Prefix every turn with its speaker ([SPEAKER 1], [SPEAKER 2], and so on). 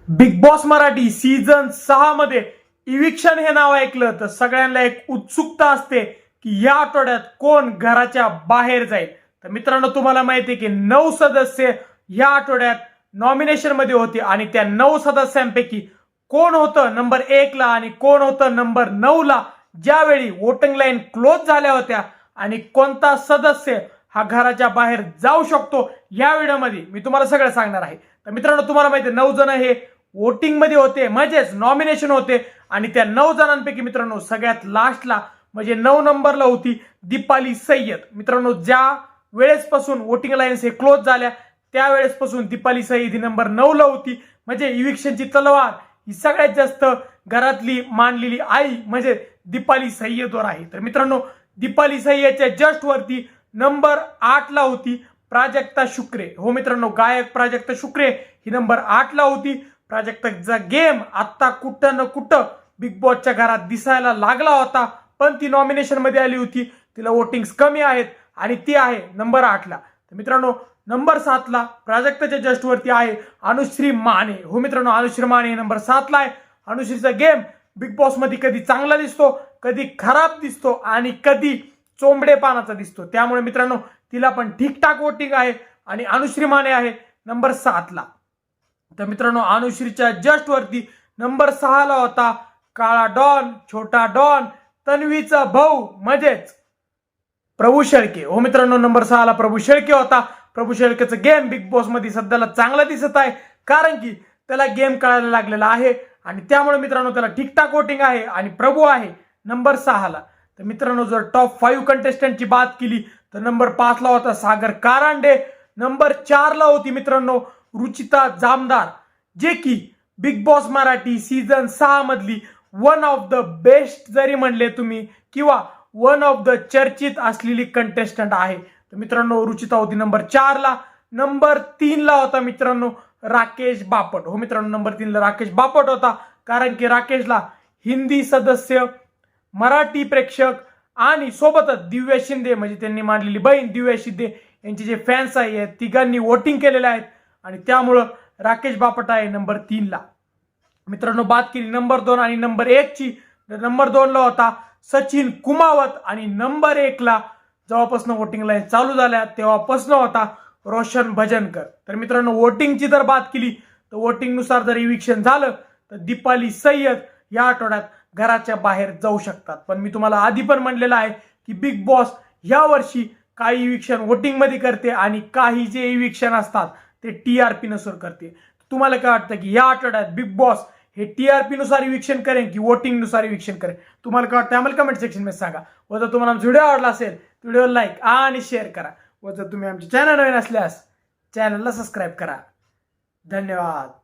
[SPEAKER 1] Big boss Marathi season 6 मध्ये eviction हे नाव ऐकलं तर सगळ्यांना एक उत्सुकता असते की या आठवड्यात कोण घराच्या बाहेर जाईल। तर मित्रांनो, तुम्हाला माहिती आहे की 9 सदस्य या आठवड्यात नॉमिनेशन मध्ये होते आणि त्या 9 सदस्यांपैकी कोण होतं नंबर 1 ला आणि कोण होतं नंबर 9 ला ज्यावेळी वोटिंग लाईन क्लोज झाल्या होत्या आणि कोणता सदस्य हा घराच्या बाहेर जाऊ शकतो या व्हिडिओमध्ये मी तुम्हाला सगळं सांगणार आहे। तर मित्रांनो, तुम्हाला माहिती आहे 9 जण हे वोटिंग मध्ये होते, म्हणजेच नॉमिनेशन होते आणि त्या 9 जणांपैकी मित्रांनो सगळ्यात लास्टला म्हणजे 9 नंबरला होती दीपाली सय्यद। मित्रांनो, ज्या वेळेसपासून वोटिंग लाईन्स हे क्लोज झाल्या त्यावेळेसपासून दीपाली सय्यद ही नंबर 9 ला होती। म्हणजे इविक्शनची तलवार ही सगळ्यात जास्त घरातली मानलेली आई म्हणजे दीपाली सय्यदवर आहे। तर मित्रांनो, दीपाली सय्यदच्या जस्ट वरती नंबर 8 ला होती प्राजक्ता शुक्रे। हो मित्रांनो, गायक प्राजक्ता शुक्रे ही नंबर 8 ला होती। प्राजक्ताचा गेम आता कुठं न कुठं बिग बॉसच्या घरात दिसायला लागला होता, पण ती नॉमिनेशन मध्ये आली होती, तिला वोटिंग्स कमी आहेत आणि ती आहे नंबर 8 ला। तर मित्रांनो, नंबर 7 ला प्राजक्ताच्या जस्ट वरती आहे अनुश्री माने। हो मित्रांनो, अनुश्री माने नंबर 7 ला आहे। अनुश्रीचा गेम बिग बॉस मध्ये कधी चांगला दिसतो, कधी खराब दिसतो आणि कधी चोंबडेपणाचा दिसतो, त्यामुळे मित्रांनो तिला पण ठीकठाक वोटिंग आहे आणि अनुश्री माने आहे नंबर 7 ला। तर मित्रांनो, अनुश्रीच्या जस्ट वरती नंबर 6 ला होता काळा डॉन, छोटा डॉन, तन्वीचा भाऊ म्हणजेच प्रभू शेळके। हो मित्रांनो, नंबर 6 ला प्रभू शेळके होता। प्रभू शेळकेचा गेम बिग बॉस मध्ये सध्याला चांगला दिसत आहे, कारण की त्याला गेम कळायला लागलेला आहे आणि त्यामुळे मित्रांनो त्याला ठीकठाक वोटिंग आहे आणि प्रभू आहे नंबर 6 ला। तर मित्रांनो, जर टॉप 5 कंटेस्टंटची बात केली तर नंबर 5 ला होता सागर कारंडे, नंबर 4 ला होती मित्रांनो रुचिता जामदार, जे की बिग बॉस मराठी सीझन 6 मधली वन ऑफ द बेस्ट जरी म्हणले तुम्ही किंवा वन ऑफ द चर्चित असलेली कंटेस्टंट आहे। तर मित्रांनो, रुचिता होती नंबर 4 ला। नंबर 3 ला होता मित्रांनो राकेश बापट। हो मित्रांनो, नंबर 3 ला राकेश बापट होता, कारण की राकेशला हिंदी सदस्य, मराठी प्रेक्षक आणि सोबतच दिव्या शिंदे म्हणजे त्यांनी मांडलेली बहीण दिव्या शिंदे यांचे जे फॅन्स आहेत तिघांनी वोटिंग केलेले आहेत आणि त्यामुळं राकेश बापट आहे नंबर 3 ला। मित्रांनो, बात केली नंबर 2 आणि नंबर 1 ची, नंबर 2 ला होता सचिन कुमावत आणि नंबर 1 ला जेव्हापासून वोटिंग लाईन चालू झाल्या तेव्हापासून होता रोशन भजनकर। तर मित्रांनो, वोटिंगची जर बात केली तर वोटिंग नुसार जर इविक्शन झालं तर दीपाली सय्यद या आठवड्यात घराच्या बाहेर जाऊ शकतात। पण मी तुम्हाला आधी पण म्हणलेलं आहे की बिग बॉस या वर्षी काही इविक्शन वोटिंग मध्ये करते आणि काही जे इविक्शन असतात ते टीआरपी नुसार करते। तुम्हाला काय वाटतं की या आठवड्यात बिग बॉस हे टीआरपी नुसार इविक्शन करेन की वोटिंग नुसार इविक्शन करेन? तुम्हाला काय वाटतं आम्हाला कमेंट सेक्शन मध्ये सांगा। व जर तुम्हाला व्हिडिओ आवडला असेल व्हिडिओ लाईक आणि शेअर करा व जर तुम्ही आमचे चॅनल नवीन असल्यास चॅनलला सबस्क्राईब करा। धन्यवाद।